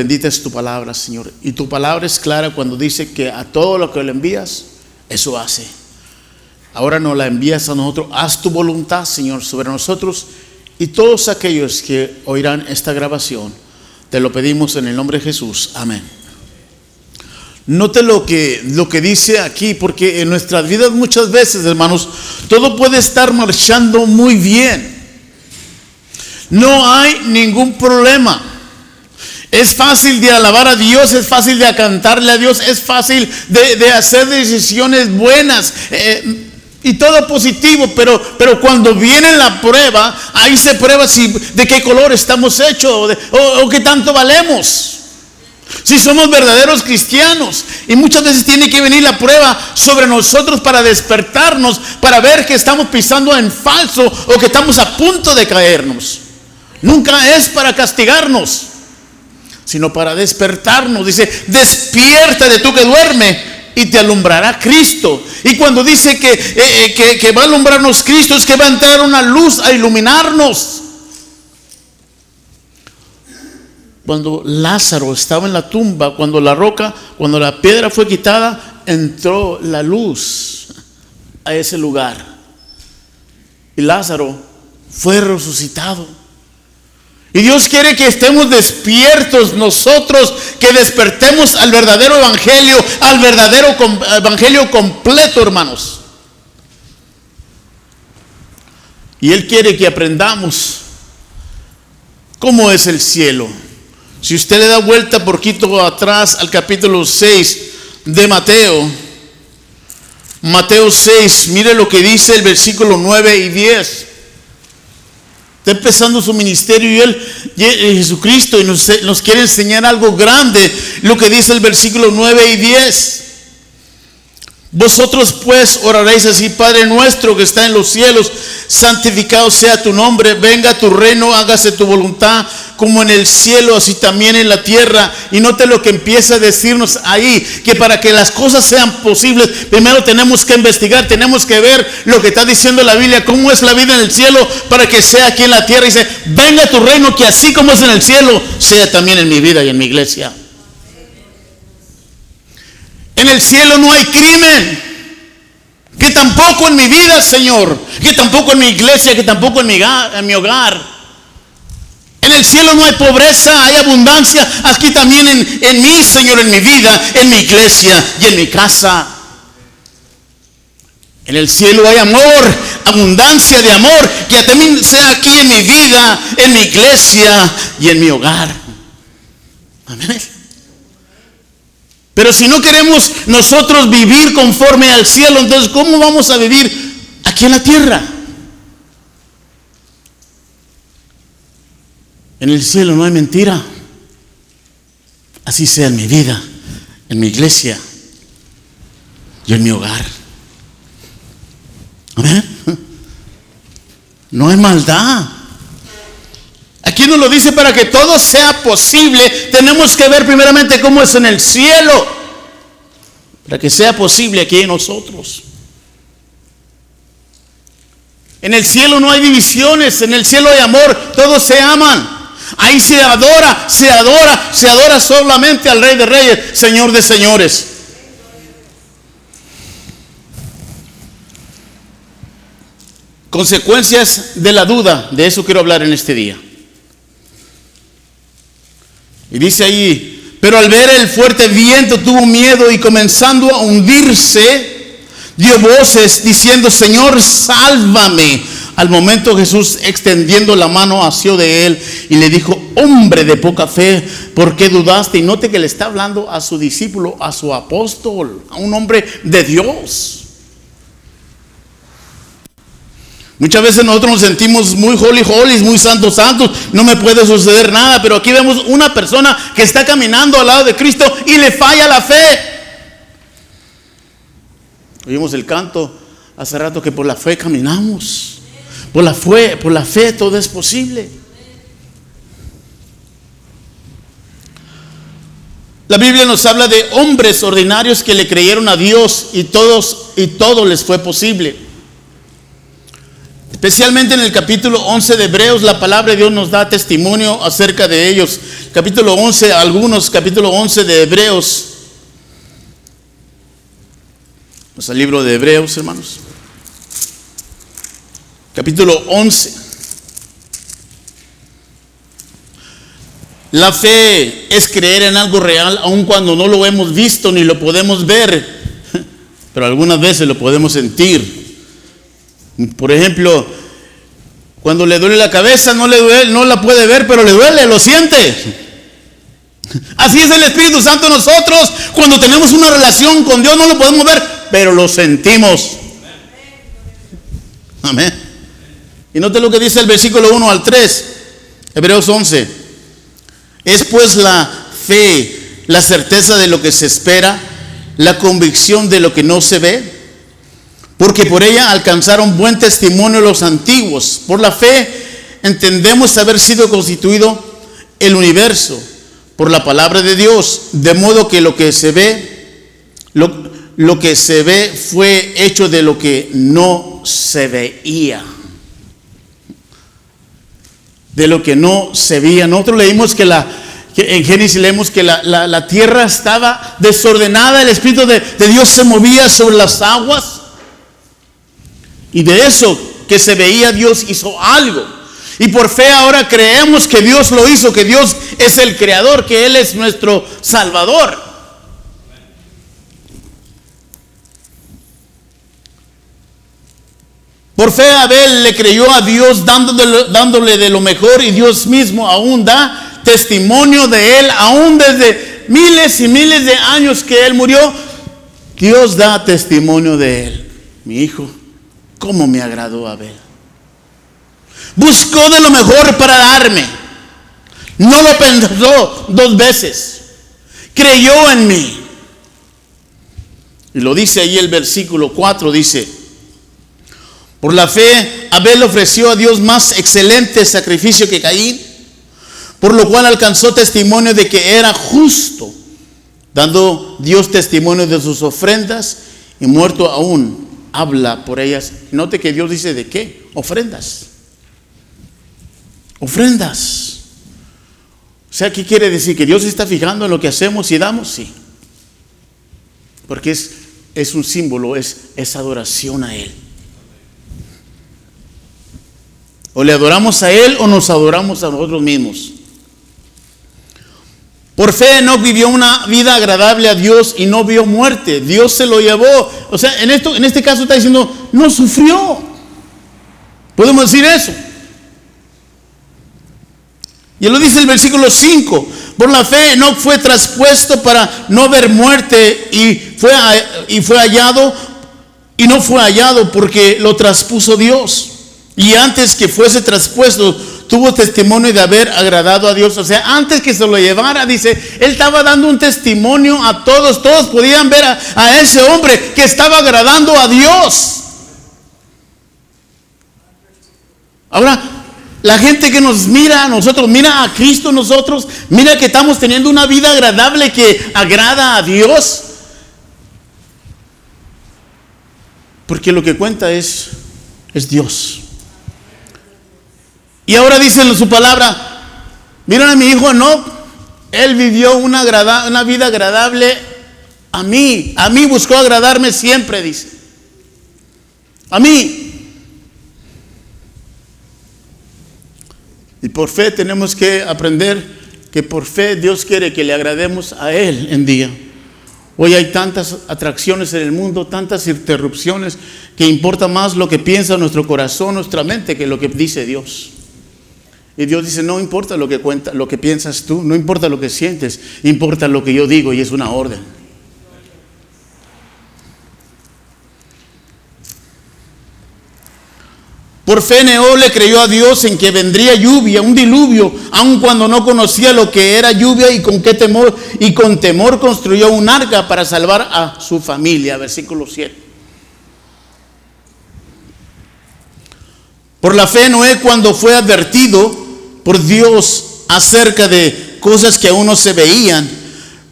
Bendita es tu palabra, Señor. Y tu palabra es clara cuando dice que a todo lo que le envías, eso hace. Ahora nos la envías a nosotros. Haz tu voluntad, Señor, sobre nosotros y todos aquellos que oirán esta grabación. Te lo pedimos en el nombre de Jesús. Amén. Note lo que dice aquí, porque en nuestras vidas muchas veces, hermanos, todo puede estar marchando muy bien. No hay ningún problema. Es fácil de alabar a Dios, es fácil de cantarle a Dios, es fácil de hacer decisiones buenas y todo positivo, pero cuando viene la prueba, ahí se prueba de qué color estamos hechos o qué tanto valemos. Si somos verdaderos cristianos. Y muchas veces tiene que venir la prueba sobre nosotros para despertarnos, para ver que estamos pisando en falso o que estamos a punto de caernos. Nunca es para castigarnos, sino para despertarnos. Dice: despiértate tú que duerme y te alumbrará Cristo. Y cuando dice que va a alumbrarnos Cristo, es que va a entrar una luz a iluminarnos. Cuando Lázaro estaba en la tumba, cuando la piedra fue quitada, entró la luz a ese lugar. Y Lázaro fue resucitado. Y Dios quiere que estemos despiertos nosotros, que despertemos al verdadero evangelio, al verdadero evangelio completo, hermanos. Y Él quiere que aprendamos cómo es el cielo. Si usted le da vuelta poquito atrás al capítulo 6 de Mateo 6, mire lo que dice el versículo 9 y 10. Está empezando su ministerio y Jesucristo, y nos quiere enseñar algo grande. Lo que dice el versículo 9 y 10. Vosotros pues oraréis así: Padre nuestro que está en los cielos, santificado sea tu nombre, venga tu reino, hágase tu voluntad como en el cielo, así también en la tierra. Y note lo que empieza a decirnos ahí, que para que las cosas sean posibles, primero tenemos que investigar, tenemos que ver lo que está diciendo la Biblia, cómo es la vida en el cielo, para que sea aquí en la tierra. Y dice: venga tu reino, que así como es en el cielo, sea también en mi vida y en mi iglesia. En el cielo no hay crimen, que tampoco en mi vida, Señor, que tampoco en mi iglesia, que tampoco en mi hogar. En el cielo no hay pobreza, hay abundancia. Aquí también en mí, Señor, en mi vida, en mi iglesia y en mi casa. En el cielo hay amor, abundancia de amor, que también sea aquí en mi vida, en mi iglesia y en mi hogar. Amén. Pero si no queremos nosotros vivir conforme al cielo, entonces ¿cómo vamos a vivir aquí en la tierra? En el cielo no hay mentira. Así sea en mi vida, en mi iglesia y en mi hogar. Amén. No hay maldad. Aquí nos lo dice: para que todo sea posible, tenemos que ver primeramente cómo es en el cielo, para que sea posible aquí en nosotros. En el cielo no hay divisiones, en el cielo hay amor, todos se aman. Ahí se adora solamente al Rey de Reyes, Señor de Señores. Consecuencias de la duda, de eso quiero hablar en este día. Y dice ahí: pero al ver el fuerte viento tuvo miedo y comenzando a hundirse, dio voces diciendo: Señor, sálvame. Al momento Jesús, extendiendo la mano, asió de él y le dijo: hombre de poca fe, ¿por qué dudaste? Y note que le está hablando a su discípulo, a su apóstol, a un hombre de Dios. Muchas veces nosotros nos sentimos muy holy, muy santos, no me puede suceder nada. Pero aquí vemos una persona que está caminando al lado de Cristo y le falla la fe. Oímos el canto hace rato, que por la fe caminamos. Por la fe todo es posible. La Biblia nos habla de hombres ordinarios que le creyeron a Dios y todo les fue posible. Especialmente en el capítulo 11 de Hebreos, la palabra de Dios nos da testimonio acerca de ellos. Capítulo 11, capítulo 11 de Hebreos. Vamos al libro de Hebreos, hermanos. Capítulo 11. La fe es creer en algo real, aun cuando no lo hemos visto ni lo podemos ver, pero algunas veces lo podemos sentir. Por ejemplo, cuando le duele la cabeza, no le duele, no la puede ver, pero le duele, lo siente. Así es el Espíritu Santo en nosotros. Cuando tenemos una relación con Dios, no lo podemos ver, pero lo sentimos. Amén. Y note lo que dice el versículo 1 al 3, Hebreos 11. Es pues la fe, la certeza de lo que se espera, la convicción de lo que no se ve, porque por ella alcanzaron buen testimonio los antiguos. Por la fe entendemos haber sido constituido el universo por la palabra de Dios, de modo que lo que se ve, lo que se ve fue hecho de lo que no se veía. De lo que no se veía. Nosotros leímos que en Génesis leemos que la tierra estaba desordenada, el Espíritu de Dios se movía sobre las aguas. Y de eso que se veía, Dios hizo algo. Y por fe ahora creemos que Dios lo hizo, que Dios es el creador, que Él es nuestro Salvador. Por fe Abel le creyó a Dios dándole de lo mejor, y Dios mismo aún da testimonio de él, aún desde miles y miles de años que él murió. Dios da testimonio de él. Mi hijo, ¿cómo me agradó Abel? Buscó de lo mejor para darme. No lo pensó dos veces. Creyó en mí. Y lo dice ahí el versículo 4, dice: por la fe Abel ofreció a Dios más excelente sacrificio que Caín, por lo cual alcanzó testimonio de que era justo, dando Dios testimonio de sus ofrendas, y muerto aún habla por ellas. Note que Dios dice ¿de qué? Ofrendas. Ofrendas. O sea, ¿qué quiere decir? ¿Que Dios se está fijando en lo que hacemos y damos? Sí. Porque es un símbolo, es adoración a Él. O le adoramos a Él o nos adoramos a nosotros mismos. Por fe Enoc vivió una vida agradable a Dios y no vio muerte. Dios se lo llevó. O sea, en este caso está diciendo, no sufrió. Podemos decir eso. Y lo dice el versículo 5. Por la fe Enoc fue traspuesto para no ver muerte, y fue hallado, y no fue hallado porque lo traspuso Dios. Y antes que fuese traspuesto, tuvo testimonio de haber agradado a Dios. O sea, antes que se lo llevara, dice, él estaba dando un testimonio a todos. Todos podían ver a ese hombre que estaba agradando a Dios. Ahora, la gente que nos mira a nosotros, mira a Cristo nosotros, mira que estamos teniendo una vida agradable que agrada a Dios. Porque lo que cuenta es Dios. Y ahora dice en su palabra, miren a mi hijo Enoc, él vivió una vida agradable a mí buscó agradarme siempre, dice. A mí. Y por fe tenemos que aprender que por fe Dios quiere que le agrademos a Él en día. Hoy hay tantas atracciones en el mundo, tantas interrupciones, que importa más lo que piensa nuestro corazón, nuestra mente, que lo que dice Dios. Y Dios dice, no importa lo que piensas tú, no importa lo que sientes, importa lo que yo digo, y es una orden. Por fe Noé le creyó a Dios en que vendría lluvia, un diluvio, aun cuando no conocía lo que era lluvia, y con temor construyó un arca para salvar a su familia. Versículo 7. Por la fe Noé, cuando fue advertido por Dios acerca de cosas que aún no se veían,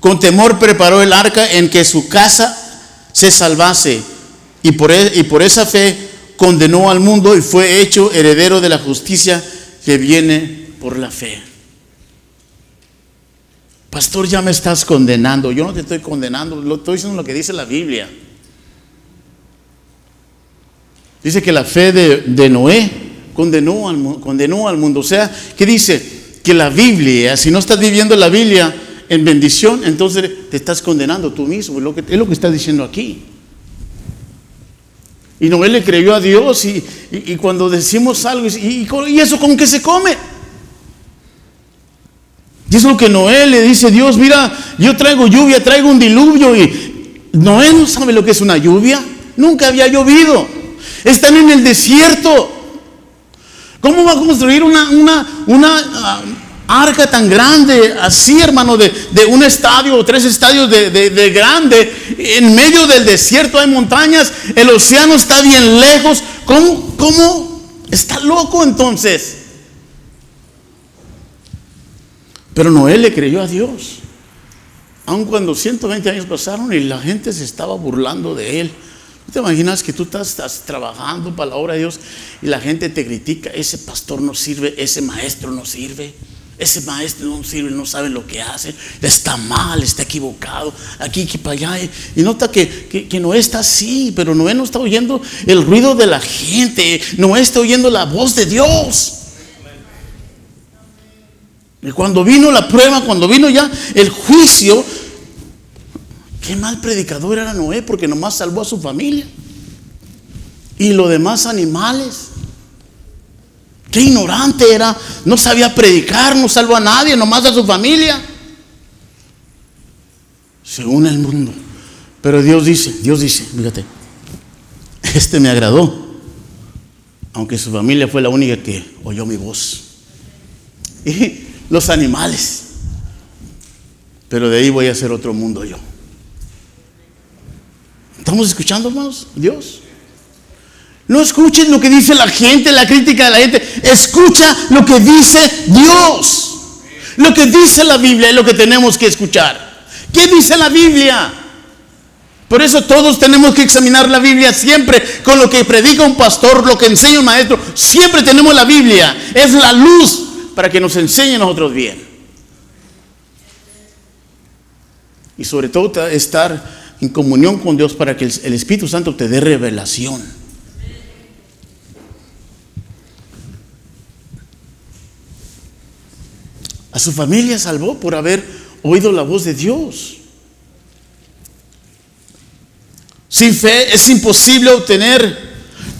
con temor preparó el arca en que su casa se salvase, y por esa fe condenó al mundo y fue hecho heredero de la justicia que viene por la fe. Pastor, ya me estás condenando. Yo no te estoy condenando, lo estoy diciendo lo que dice la Biblia. Dice que la fe de Noé condenó al mundo. O sea, ¿qué dice? Que la Biblia, si no estás viviendo la Biblia en bendición, entonces te estás condenando tú mismo. Es lo que está diciendo aquí. Y Noé le creyó a Dios y cuando decimos algo, ¿y eso con qué se come? Y es lo que Noé le dice: Dios, mira, yo traigo lluvia, traigo un diluvio. Y Noé no sabe lo que es una lluvia. Nunca había llovido. Están en el desierto. ¿Cómo va a construir una arca tan grande así, hermano, de un estadio o 3 estadios de grande? En medio del desierto hay montañas, el océano está bien lejos. ¿Cómo? Está loco entonces. Pero Noé le creyó a Dios, aun cuando 120 años pasaron y la gente se estaba burlando de él. ¿Te imaginas que tú estás trabajando para la obra de Dios y la gente te critica? Ese pastor no sirve, ese maestro no sirve, ese maestro no sirve, no sabe lo que hace, está mal, está equivocado, aquí, que para allá. Y nota que Noé está así, pero Noé no está oyendo el ruido de la gente, Noé está oyendo la voz de Dios. Y cuando vino la prueba, cuando vino ya el juicio, qué mal predicador era Noé, porque nomás salvó a su familia y los demás animales. Qué ignorante era, no sabía predicar, no salvó a nadie, nomás a su familia, según el mundo. Pero Dios dice, fíjate, este me agradó, aunque su familia fue la única que oyó mi voz. Y los animales, pero de ahí voy a hacer otro mundo yo. ¿Estamos escuchando, hermanos? Dios. No escuches lo que dice la gente, la crítica de la gente. Escucha lo que dice Dios. Lo que dice la Biblia es lo que tenemos que escuchar. ¿Qué dice la Biblia? Por eso todos tenemos que examinar la Biblia siempre. Con lo que predica un pastor, lo que enseña un maestro, siempre tenemos la Biblia. Es la luz para que nos enseñe a nosotros bien. Y sobre todo estar en comunión con Dios para que el Espíritu Santo te dé revelación. A su familia salvó por haber oído la voz de Dios. Sin fe es imposible obtener,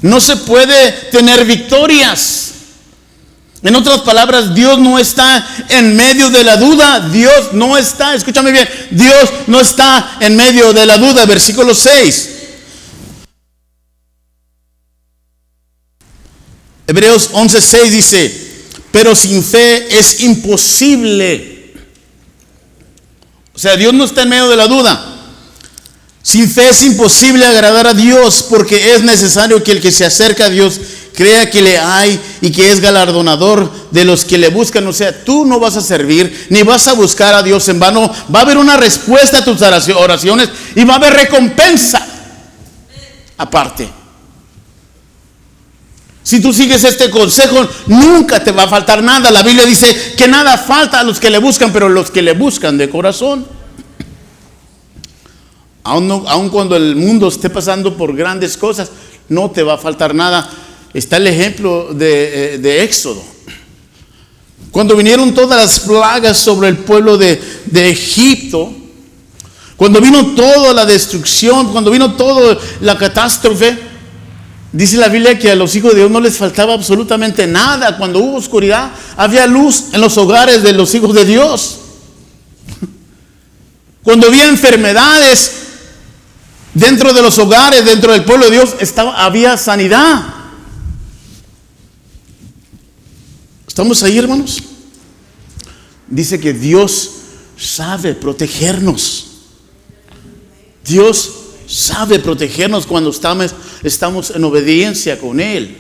no se puede tener victorias. En otras palabras, Dios no está en medio de la duda. Dios no está, escúchame bien, Dios no está en medio de la duda. Versículo 6. Hebreos 11:6 dice: pero sin fe es imposible. O sea, Dios no está en medio de la duda. Sin fe es imposible agradar a Dios, porque es necesario que el que se acerca a Dios crea que le hay y que es galardonador de los que le buscan. O sea, tú no vas a servir ni vas a buscar a Dios en vano. Va a haber una respuesta a tus oraciones y va a haber recompensa aparte. Si tú sigues este consejo, nunca te va a faltar nada. La Biblia dice que nada falta a los que le buscan, pero los que le buscan de corazón. Aun cuando el mundo esté pasando por grandes cosas, no te va a faltar nada. Está el ejemplo de Éxodo. Cuando vinieron todas las plagas sobre el pueblo de Egipto, cuando vino toda la destrucción, cuando vino toda la catástrofe, dice la Biblia que a los hijos de Dios no les faltaba absolutamente nada. Cuando hubo oscuridad, había luz en los hogares de los hijos de Dios. Cuando había enfermedades dentro de los hogares, dentro del pueblo de Dios, había sanidad. ¿Estamos ahí, hermanos? Dice que Dios sabe protegernos. Dios sabe protegernos cuando estamos en obediencia con Él.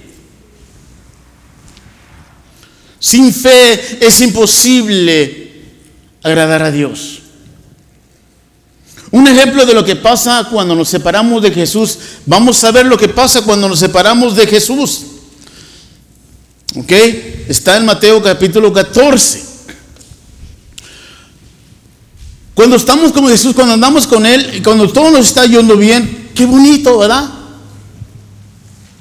Sin fe es imposible agradar a Dios. Un ejemplo de lo que pasa cuando nos separamos de Jesús. Vamos a ver lo que pasa cuando nos separamos de Jesús. ¿Ok? Está en Mateo capítulo 14. Cuando estamos con Jesús, cuando andamos con Él, y cuando todo nos está yendo bien, qué bonito, ¿verdad?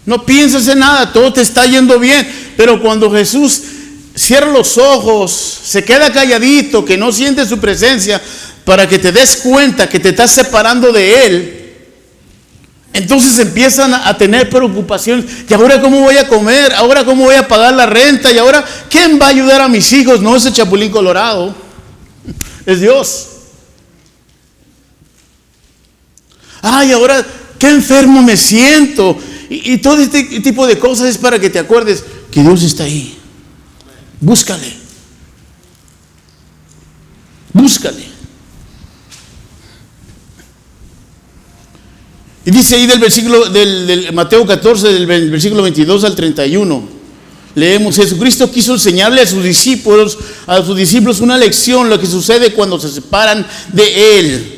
No piensas en nada, todo te está yendo bien. Pero cuando Jesús cierra los ojos, se queda calladito, que no siente su presencia, para que te des cuenta que te estás separando de Él, entonces empiezan a tener preocupaciones. ¿Y ahora cómo voy a comer? ¿Ahora cómo voy a pagar la renta? ¿Y ahora quién va a ayudar a mis hijos? No es el Chapulín Colorado, es Dios. Ay, ahora qué enfermo me siento. Y todo este tipo de cosas es para que te acuerdes que Dios está ahí. Búscale. Búscale. Y dice ahí del versículo del Mateo 14, del versículo 22 al 31. Leemos: Jesucristo quiso enseñarle a sus discípulos una lección, lo que sucede cuando se separan de Él.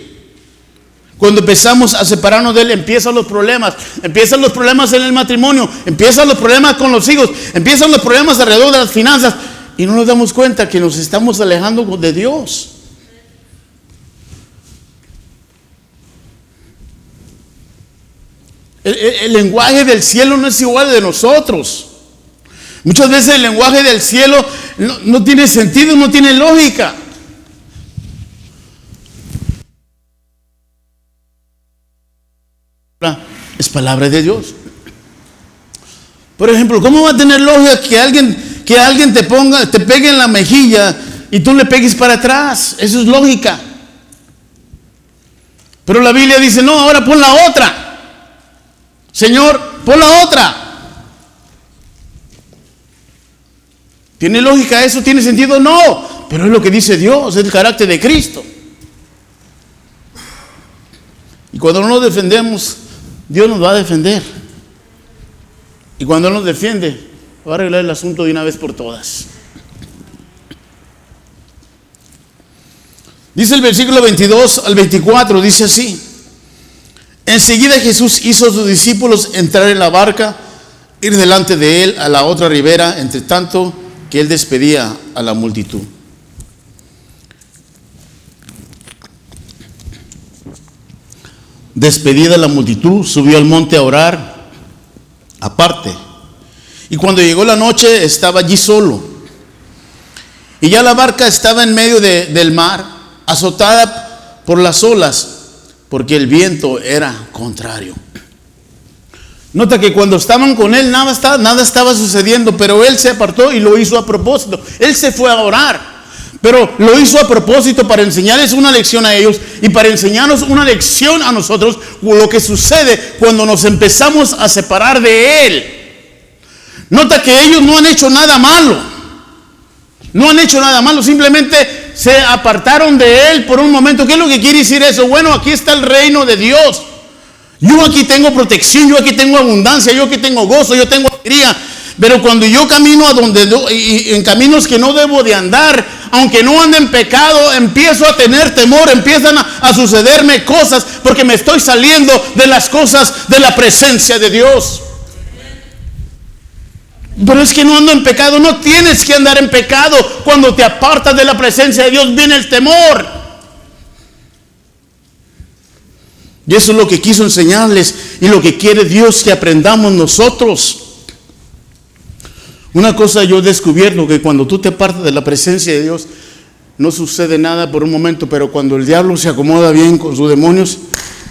Cuando empezamos a separarnos de Él, empiezan los problemas. Empiezan los problemas en el matrimonio, empiezan los problemas con los hijos, empiezan los problemas alrededor de las finanzas. Y no nos damos cuenta que nos estamos alejando de Dios. El lenguaje del cielo no es igual al de nosotros. Muchas veces el lenguaje del cielo no tiene sentido, no tiene lógica. Es palabra de Dios. Por ejemplo, ¿cómo va a tener lógica que alguien te pegue en la mejilla y tú le pegues para atrás? Eso es lógica. Pero la Biblia dice: no, ahora pon la otra. Señor, pon la otra. ¿Tiene lógica eso? ¿Tiene sentido? No. Pero es lo que dice Dios, es el carácter de Cristo. Y cuando no nos defendemos, Dios nos va a defender. Y cuando Él nos defiende, va a arreglar el asunto de una vez por todas. Dice el versículo 22 al 24, dice así: enseguida Jesús hizo a sus discípulos entrar en la barca, ir delante de Él a la otra ribera, entre tanto que Él despedía a la multitud. Despedida la multitud, subió al monte a orar aparte. Y cuando llegó la noche, estaba allí solo. Y ya la barca estaba en medio del mar, azotada por las olas, porque el viento era contrario. Nota que cuando estaban con Él, nada estaba sucediendo, pero Él se apartó y lo hizo a propósito. Él se fue a orar, pero lo hizo a propósito para enseñarles una lección a ellos y para enseñarnos una lección a nosotros, lo que sucede cuando nos empezamos a separar de Él. Nota que ellos no han hecho nada malo. No han hecho nada malo, simplemente se apartaron de Él por un momento. ¿Qué es lo que quiere decir eso? Bueno, aquí está el reino de Dios. Yo aquí tengo protección, yo aquí tengo abundancia, yo aquí tengo gozo, yo tengo alegría. Pero cuando yo camino en caminos que no debo de andar, aunque no ande en pecado, empiezo a tener temor, empiezan a sucederme cosas porque me estoy saliendo de las cosas de la presencia de Dios. Pero es que no ando en pecado. No tienes que andar en pecado. Cuando te apartas de la presencia de Dios, viene el temor. Y eso es lo que quiso enseñarles y lo que quiere Dios que aprendamos nosotros. Una cosa yo he descubierto, que cuando tú te apartas de la presencia de Dios, no sucede nada por un momento, pero cuando el diablo se acomoda bien con sus demonios,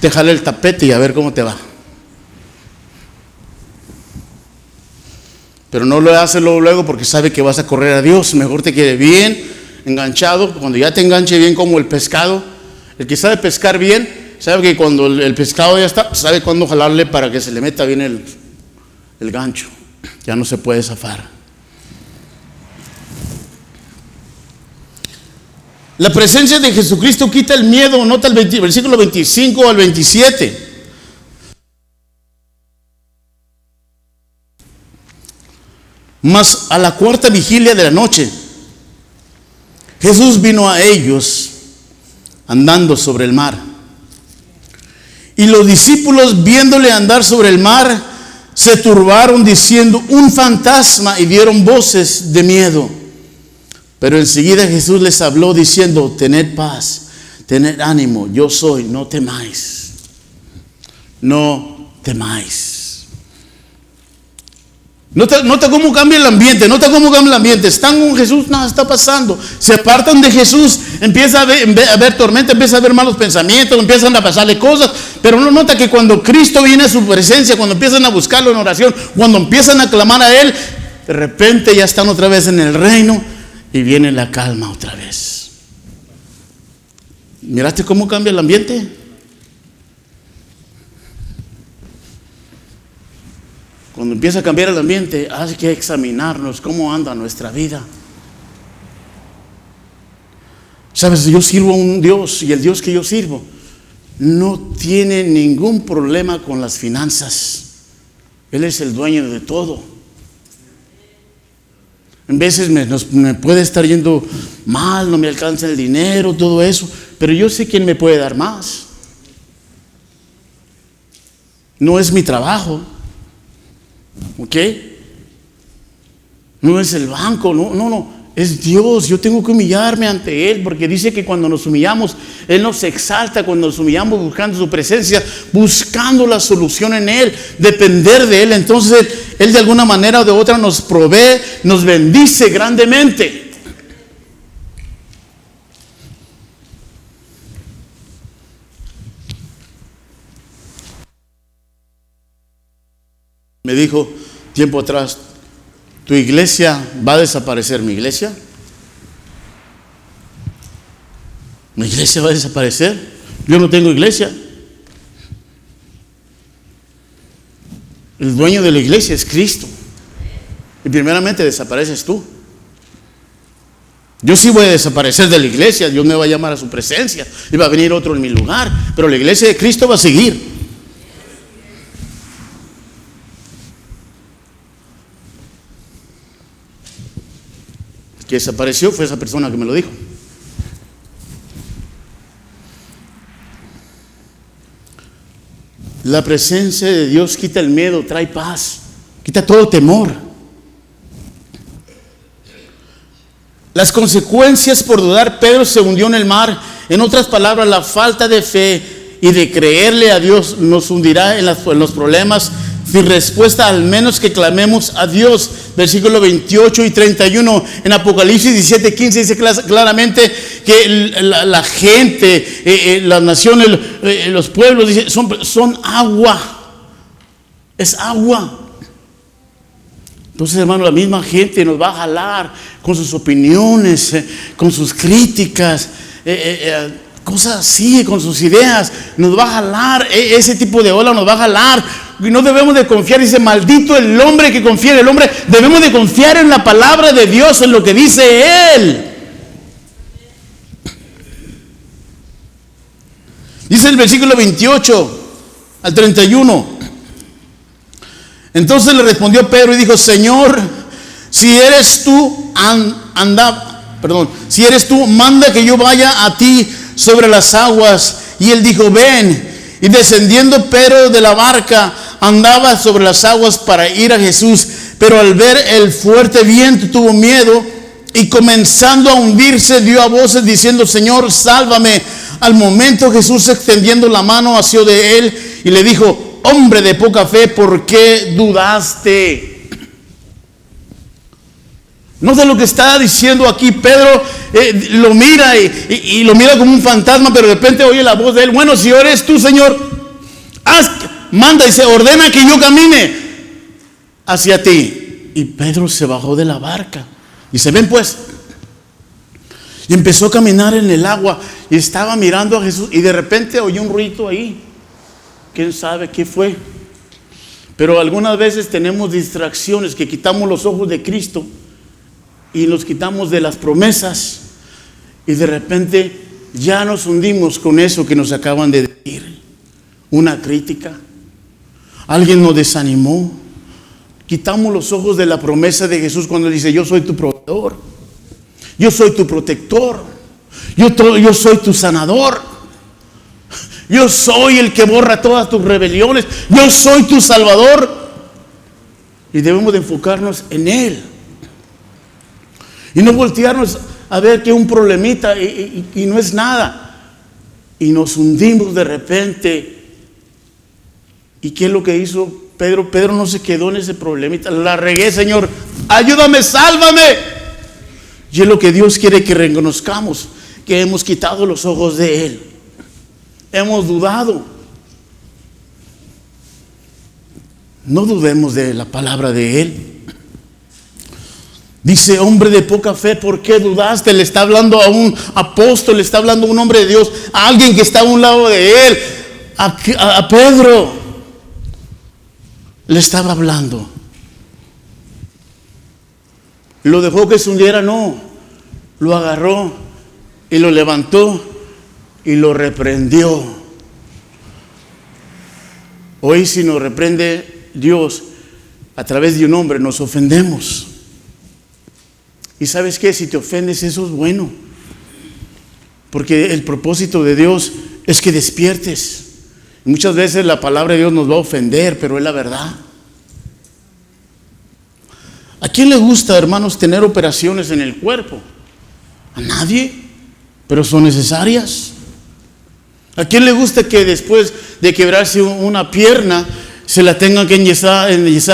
te jala el tapete y a ver cómo te va. Pero no lo hace luego porque sabe que vas a correr a Dios. Mejor te quede bien enganchado. Cuando ya te enganche bien como el pescado, el que sabe pescar bien, sabe que cuando el pescado ya está, sabe cuándo jalarle para que se le meta bien el gancho. Ya no se puede zafar. La presencia de Jesucristo quita el miedo. Nota el versículo 25 al 27. Mas a la cuarta vigilia de la noche, Jesús vino a ellos andando sobre el mar. Y los discípulos, viéndole andar sobre el mar, se turbaron diciendo: un fantasma, y dieron voces de miedo. Pero enseguida Jesús les habló diciendo: tened paz, tened ánimo, yo soy, no temáis. No temáis. Nota cómo cambia el ambiente, Están con Jesús, nada está pasando. Se apartan de Jesús, empieza a haber tormenta, empieza a haber malos pensamientos, empiezan a pasarle cosas. Pero uno nota que cuando Cristo viene a su presencia, cuando empiezan a buscarlo en oración, cuando empiezan a clamar a Él, de repente ya están otra vez en el reino y viene la calma otra vez. ¿Miraste cómo cambia el ambiente? Cuando empieza a cambiar el ambiente, hay que examinarnos cómo anda nuestra vida. Sabes, yo sirvo a un Dios, y el Dios que yo sirvo no tiene ningún problema con las finanzas. Él es el dueño de todo. En veces me puede estar yendo mal, no me alcanza el dinero, todo eso, pero yo sé quién me puede dar más. No es mi trabajo. ¿Ok? No es el banco, no, es Dios. Yo tengo que humillarme ante Él, porque dice que cuando nos humillamos, Él nos exalta. Cuando nos humillamos buscando su presencia, buscando la solución en Él, depender de Él, entonces Él de alguna manera o de otra nos provee, nos bendice grandemente. Me dijo tiempo atrás: ¿tu iglesia va a desaparecer? ¿Mi iglesia? ¿Mi iglesia va a desaparecer? Yo no tengo iglesia. El dueño de la iglesia es Cristo. Y primeramente desapareces tú. Yo sí voy a desaparecer de la iglesia. Dios me va a llamar a su presencia y va a venir otro en mi lugar. Pero la iglesia de Cristo va a seguir. Que desapareció fue esa persona que me lo dijo. La presencia de Dios quita el miedo, trae paz, quita todo temor. Las consecuencias por dudar: Pedro se hundió en el mar. En otras palabras, la falta de fe y de creerle a Dios nos hundirá en los problemas sin respuesta, al menos que clamemos a Dios. Versículos 28 y 31 en Apocalipsis 17:15 dice claramente que la gente, las naciones, los pueblos, dice, son agua. Es agua. Entonces, hermano, la misma gente nos va a jalar con sus opiniones, con sus críticas, cosas así, con sus ideas. Nos va a jalar, ese tipo de ola nos va a jalar. Y no debemos de confiar, dice: maldito el hombre que confía en el hombre. Debemos de confiar en la palabra de Dios, en lo que dice Él. Dice el versículo 28 al 31. Entonces le respondió Pedro y dijo: Señor, si eres tú, si eres tú, manda que yo vaya a ti sobre las aguas. Y él dijo: ven. Y descendiendo Pedro de la barca, andaba sobre las aguas para ir a Jesús. Pero al ver el fuerte viento tuvo miedo, y comenzando a hundirse dio a voces diciendo: Señor, sálvame. Al momento Jesús, extendiendo la mano, asió de él y le dijo: hombre de poca fe, ¿por qué dudaste? No sé lo que está diciendo aquí Pedro. Lo mira y lo mira como un fantasma, pero de repente oye la voz de él: bueno, si eres tú, Señor, manda, y se ordena que yo camine hacia ti. Y Pedro se bajó de la barca y se ven pues, y empezó a caminar en el agua y estaba mirando a Jesús, y de repente oyó un ruido ahí. ¿Quién sabe qué fue? Pero algunas veces tenemos distracciones, que quitamos los ojos de Cristo y nos quitamos de las promesas, y de repente ya nos hundimos con eso que nos acaban de decir. Una crítica, alguien nos desanimó. Quitamos los ojos de la promesa de Jesús cuando dice: yo soy tu proveedor, yo soy tu protector, yo soy tu sanador. Yo soy el que borra todas tus rebeliones. Yo soy tu Salvador. Y debemos de enfocarnos en Él. Y no voltearnos a ver que es un problemita y no es nada. Y nos hundimos de repente. ¿Y qué es lo que hizo Pedro? Pedro no se quedó en ese problemita. La regué, Señor. Ayúdame, sálvame. Y es lo que Dios quiere que reconozcamos, que hemos quitado los ojos de Él. Hemos dudado. No dudemos de la palabra de Él. Dice, hombre de poca fe, ¿por qué dudaste? Le está hablando a un apóstol, le está hablando a un hombre de Dios, a alguien que está a un lado de Él, a Pedro. Le estaba hablando. ¿Lo dejó que se hundiera? No. Lo agarró y lo levantó y lo reprendió. Hoy, si nos reprende Dios a través de un hombre, nos ofendemos. Y ¿sabes qué? Si te ofendes, eso es bueno. Porque el propósito de Dios es que despiertes. Muchas veces la palabra de Dios nos va a ofender, pero es la verdad. ¿A quién le gusta, hermanos, tener operaciones en el cuerpo? A nadie, pero son necesarias. ¿A quién le gusta que después de quebrarse una pierna se la tengan que enyesar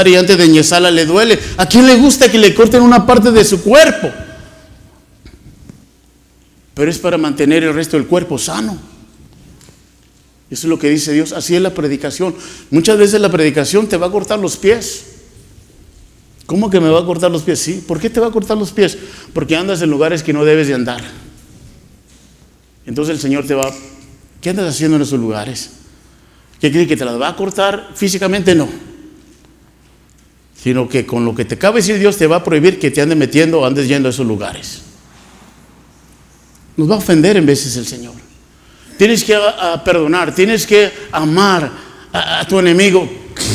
y antes de enyesarla le duele? ¿A quién le gusta que le corten una parte de su cuerpo? Pero es para mantener el resto del cuerpo sano. Eso es lo que dice Dios. Así es la predicación. Muchas veces la predicación te va a cortar los pies. ¿Cómo que me va a cortar los pies? Sí. ¿Por qué te va a cortar los pies? Porque andas en lugares que no debes de andar. Entonces el Señor te va... ¿Qué andas haciendo en esos lugares? ¿Qué cree que te las va a cortar físicamente? No. Sino que con lo que te acaba de decir Dios te va a prohibir que te andes metiendo o andes yendo a esos lugares. Nos va a ofender en veces el Señor. Tienes que perdonar, tienes que amar a tu enemigo.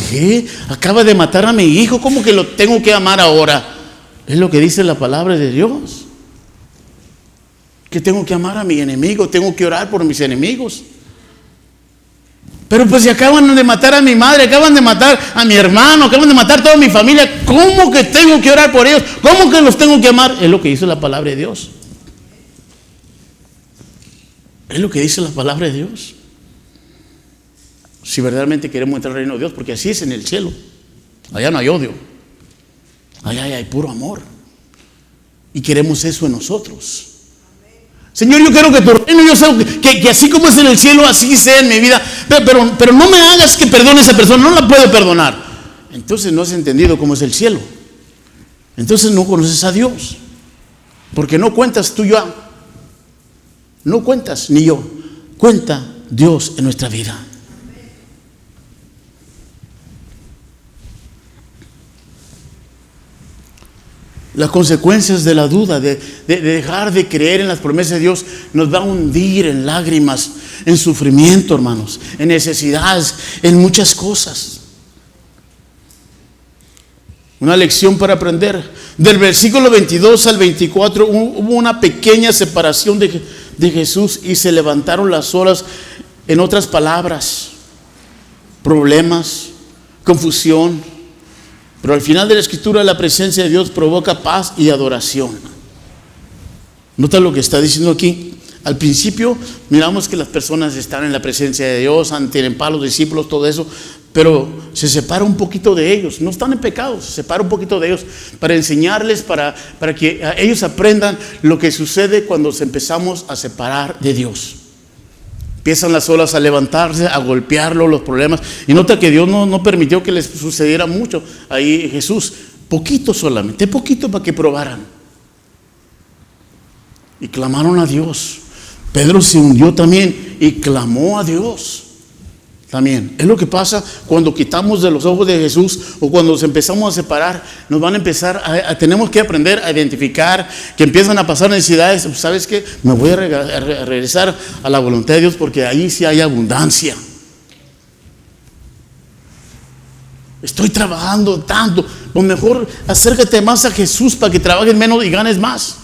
¿Qué? Acaba de matar a mi hijo, ¿cómo que lo tengo que amar ahora? Es lo que dice la palabra de Dios. Que tengo que amar a mi enemigo, tengo que orar por mis enemigos. Pero pues si acaban de matar a mi madre, acaban de matar a mi hermano, acaban de matar a toda mi familia, ¿cómo que tengo que orar por ellos? ¿Cómo que los tengo que amar? Es lo que dice la palabra de Dios. Es lo que dice la palabra de Dios. Si verdaderamente queremos entrar al reino de Dios, porque así es en el cielo. Allá no hay odio. Allá hay puro amor. Y queremos eso en nosotros. Señor, yo quiero que tu reino, yo sé que así como es en el cielo, así sea en mi vida. Pero no me hagas que perdone a esa persona, no la puedo perdonar. Entonces no has entendido cómo es el cielo. Entonces no conoces a Dios. Porque no cuentas tú y yo. No cuentas ni yo. Cuenta Dios en nuestra vida. Las consecuencias de la duda, de dejar de creer en las promesas de Dios, nos va a hundir en lágrimas, en sufrimiento, hermanos, en necesidades, en muchas cosas. Una lección para aprender. Del versículo 22 al 24 hubo una pequeña separación de Jesús y se levantaron las olas. En otras palabras, problemas, confusión. Pero al final de la escritura, la presencia de Dios provoca paz y adoración. Nota lo que está diciendo aquí. Al principio miramos que las personas están en la presencia de Dios, tienen paz, los discípulos, todo eso, pero se separa un poquito de ellos. No están en pecado, se separa un poquito de ellos para enseñarles, para que ellos aprendan lo que sucede cuando nos empezamos a separar de Dios. Empiezan las olas a levantarse, a golpearlo, los problemas. Y nota que Dios no permitió que les sucediera mucho. Ahí Jesús, poquito solamente, poquito para que probaran. Y clamaron a Dios. Pedro se hundió también y clamó a Dios. También. Es lo que pasa cuando quitamos de los ojos de Jesús o cuando nos empezamos a separar. Nos van a empezar tenemos que aprender a identificar que empiezan a pasar necesidades. ¿Sabes qué? Me voy a regresar a la voluntad de Dios porque ahí sí hay abundancia. Estoy trabajando tanto. Pues mejor acércate más a Jesús para que trabajes menos y ganes más.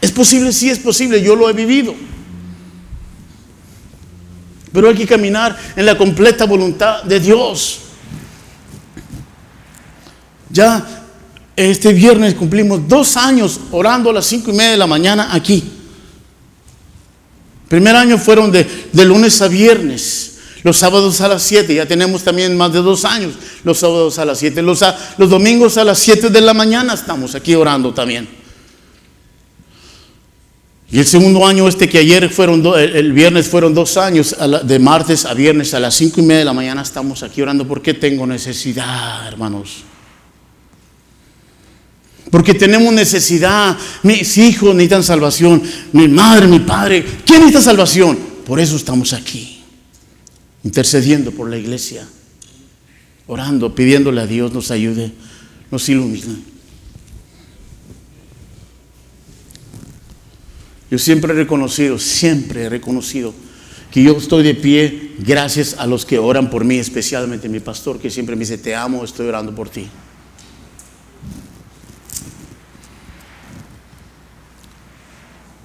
¿Es posible? Sí, es posible. Yo lo he vivido. Pero hay que caminar en la completa voluntad de Dios. Ya este viernes cumplimos 2 años orando a las 5:30 de la mañana aquí. Primer año fueron de lunes a viernes. Los sábados a las 7, ya tenemos también más de 2 años. Los sábados a las 7, los domingos a las 7 de la mañana estamos aquí orando también. Y el segundo año que ayer el viernes fueron 2 años, de martes a viernes a las 5:30 de la mañana estamos aquí orando porque tengo necesidad, hermanos. Porque tenemos necesidad. Mis hijos necesitan salvación, mi madre, mi padre, ¿quién necesita salvación? Por eso estamos aquí, intercediendo por la iglesia, orando, pidiéndole a Dios nos ayude, nos ilumine. Yo siempre he reconocido que yo estoy de pie gracias a los que oran por mí, especialmente mi pastor, que siempre me dice: te amo, estoy orando por ti.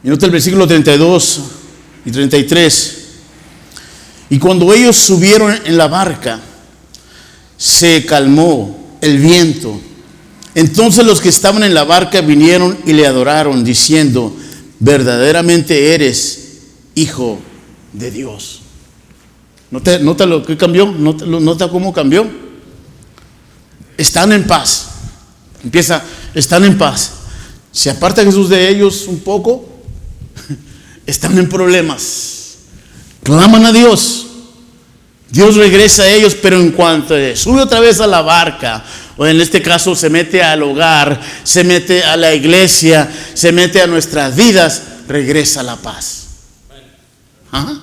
Y nota el versículo 32 y 33. Y cuando ellos subieron en la barca, se calmó el viento. Entonces los que estaban en la barca vinieron y le adoraron, diciendo: verdaderamente eres Hijo de Dios. ¿Nota lo que cambió? ¿Nota cómo cambió? Están en paz. Están en paz. Se aparta Jesús de ellos un poco. Están en problemas. Claman a Dios. Dios regresa a ellos, pero en cuanto sube otra vez a la barca, o en este caso se mete al hogar, se mete a la iglesia, se mete a nuestras vidas, regresa la paz. ¿Ah?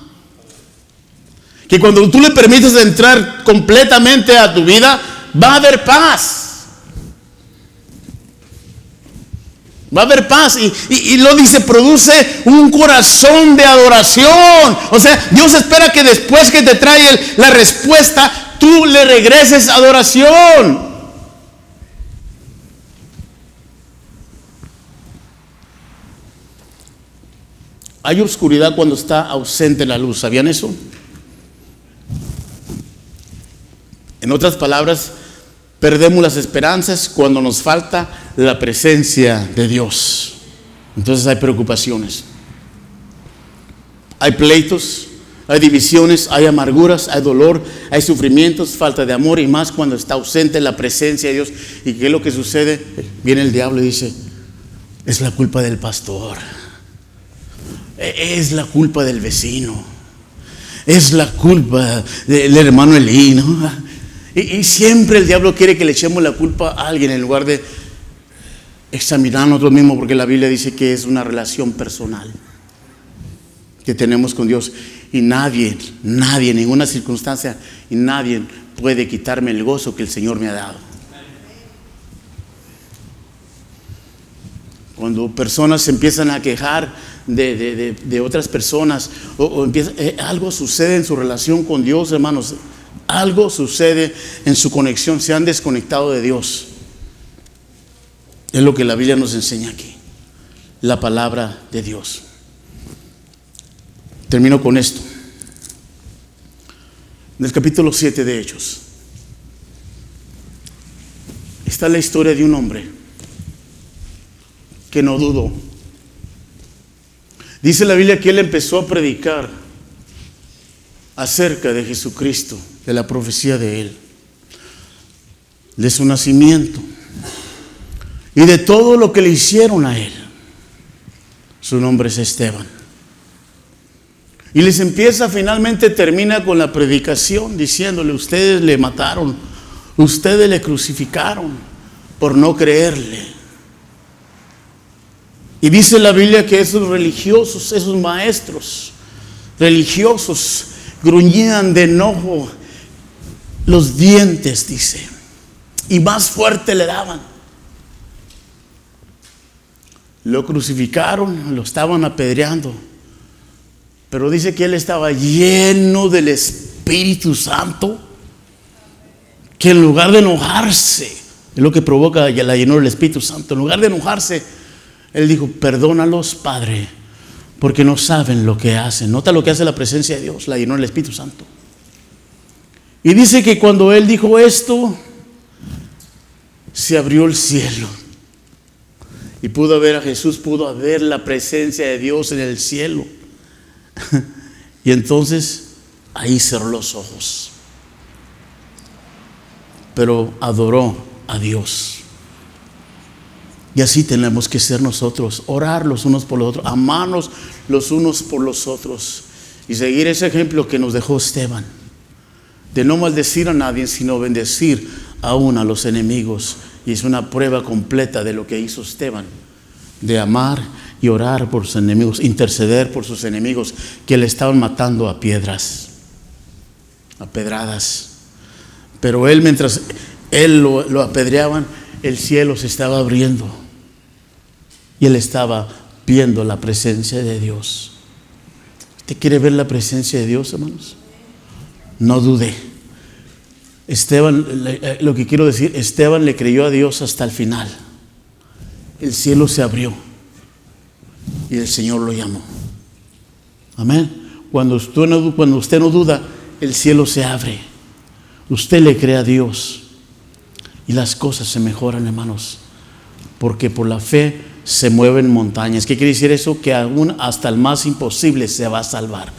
Que cuando tú le permites entrar completamente a tu vida, va a haber paz. Va a haber paz. Y lo dice, produce un corazón de adoración. O sea, Dios espera que después que te trae la respuesta, tú le regreses adoración. Hay oscuridad cuando está ausente la luz. ¿Sabían eso? En otras palabras, perdemos las esperanzas cuando nos falta la presencia de Dios. Entonces hay preocupaciones, hay pleitos, hay divisiones, hay amarguras, hay dolor, hay sufrimientos, falta de amor, y más cuando está ausente la presencia de Dios. ¿Y qué es lo que sucede? Viene el diablo y dice: es la culpa del pastor, es la culpa del vecino, es la culpa del hermano Elí, ¿no? Y siempre el diablo quiere que le echemos la culpa a alguien en lugar de examinar a nosotros mismos, porque la Biblia dice que es una relación personal que tenemos con Dios, y nadie, en ninguna circunstancia, y nadie puede quitarme el gozo que el Señor me ha dado. Cuando personas se empiezan a quejar de otras personas, algo sucede en su relación con Dios, hermanos. Algo sucede en su conexión, se han desconectado de Dios. Es lo que la Biblia nos enseña aquí, la palabra de Dios. Termino con esto. En el capítulo 7 de Hechos está la historia de un hombre que no dudó. Dice la Biblia que él empezó a predicar acerca de Jesucristo, de la profecía de él, de su nacimiento y de todo lo que le hicieron a él. Su nombre es Esteban. Y finalmente termina con la predicación diciéndole: ustedes le mataron, ustedes le crucificaron por no creerle. Y dice la Biblia que esos religiosos, esos maestros religiosos, gruñían de enojo los dientes, dice, y más fuerte le daban. Lo crucificaron, lo estaban apedreando, pero dice que él estaba lleno del Espíritu Santo, que en lugar de enojarse, es lo que provoca la llenura del Espíritu Santo, en lugar de enojarse, él dijo: perdónalos, Padre, porque no saben lo que hacen. Nota lo que hace la presencia de Dios, la llenó el Espíritu Santo. Y dice que cuando él dijo esto, se abrió el cielo. Y pudo ver a Jesús, pudo ver la presencia de Dios en el cielo. Y entonces ahí cerró los ojos. Pero adoró a Dios. Y así tenemos que ser nosotros, orar los unos por los otros, amarnos los unos por los otros y seguir ese ejemplo que nos dejó Esteban, de no maldecir a nadie, sino bendecir aún a los enemigos. Y es una prueba completa de lo que hizo Esteban, de amar y orar por sus enemigos, interceder por sus enemigos que le estaban matando a piedras, a pedradas. Pero él, mientras él lo apedreaban, el cielo se estaba abriendo y él estaba viendo la presencia de Dios. ¿Usted quiere ver la presencia de Dios, hermanos? No dude. Esteban, lo que quiero decir, Esteban le creyó a Dios hasta el final. El cielo se abrió y el Señor lo llamó. Amén. Cuando usted no duda, el cielo se abre. Usted le cree a Dios y las cosas se mejoran, hermanos, porque por la fe se mueven montañas. ¿Qué quiere decir eso? Que aún hasta el más imposible se va a salvar.